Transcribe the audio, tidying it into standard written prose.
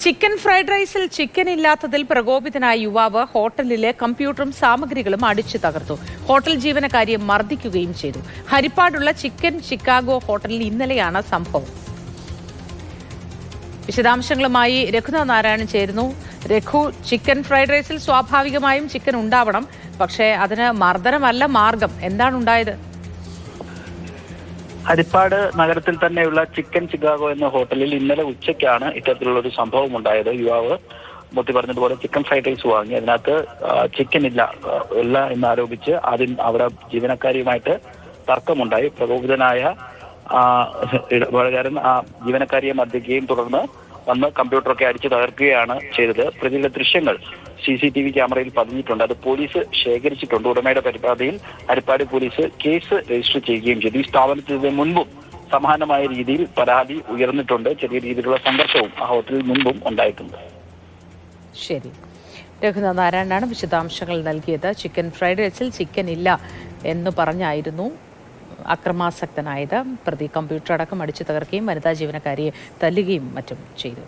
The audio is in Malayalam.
ചിക്കൻ ഫ്രൈഡ് റൈസിൽ ചിക്കൻ ഇല്ലാത്തതിൽ പ്രകോപിതനായ യുവാവ് ഹോട്ടലിലെ കമ്പ്യൂട്ടറും സാമഗ്രികളും അടിച്ചു തകർത്തു. ഹോട്ടൽ ജീവനക്കാരിയെ മർദ്ദിക്കുകയും ചെയ്തു. ഹരിപ്പാടുള്ള ചിക്കൻ ചിക്കാഗോ ഹോട്ടലിൽ ഇന്നലെയാണ് സംഭവം. വിശദാംശങ്ങളുമായി രഘുനാഥ് നാരായണൻ ചേരുന്നു. രഘു, ചിക്കൻ ഫ്രൈഡ് റൈസിൽ സ്വാഭാവികമായും ചിക്കൻ ഉണ്ടാവണം, പക്ഷേ അതിന് മർദ്ദനമല്ല മാർഗം. എന്താണ് ഉണ്ടായത്? ഹരിപ്പാട് നഗരത്തിൽ തന്നെയുള്ള ചിക്കൻ ചിക്കാഗോ എന്ന ഹോട്ടലിൽ ഇന്നലെ ഉച്ചയ്ക്കാണ് ഇത്തരത്തിലുള്ള ഒരു സംഭവം ഉണ്ടായത്. യുവാവ് മുത്തി പറഞ്ഞതുപോലെ ചിക്കൻ ഫ്രൈഡ് റൈസ് വാങ്ങി, അതിനകത്ത് ചിക്കൻ ഇല്ല എന്നാരോപിച്ച് ആദ്യം അവിടെ ജീവനക്കാരിയുമായിട്ട് തർക്കമുണ്ടായി. പ്രകോപിതനായ ഇടപാടുകാരൻ ആ ജീവനക്കാരിയെ മർദ്ദിക്കുകയും തുടർന്ന് വന്ന് കമ്പ്യൂട്ടറൊക്കെ അടിച്ചു തകർക്കുകയാണ് ചെയ്തത്. പ്രതികളുടെ ദൃശ്യങ്ങൾ CCTV ക്യാമറയിൽ പതിഞ്ഞിട്ടുണ്ട്. അത് പോലീസ് ശേഖരിച്ചിട്ടുണ്ട്. ഉടമയുടെ പരിപാടിയിൽ ഹരിപ്പാട് പോലീസ് കേസ് രജിസ്റ്റർ ചെയ്യുകയും ചെയ്തു. ഈ സ്ഥാപനത്തിന് മുൻപും സമാനമായ രീതിയിൽ പരാതി ഉയർന്നിട്ടുണ്ട്. ചെറിയ രീതിയിലുള്ള സംഘർഷവും ആ ഹോട്ടലിൽ മുൻപും ഉണ്ടായിട്ടുണ്ട്. ശരി, രഘുനാഥ് നാരായണനാണ് വിശദാംശങ്ങൾ നൽകിയത്. ചിക്കൻ ഫ്രൈഡ് റൈസിൽ ചിക്കൻ ഇല്ല എന്ന് പറഞ്ഞായിരുന്നു അക്രമാസക്തനായത്. പ്രതി കമ്പ്യൂട്ടർ അടക്കം അടിച്ചു തകർക്കുകയും വനിതാ ജീവനക്കാരിയെ തല്ലുകയും മറ്റും ചെയ്തു.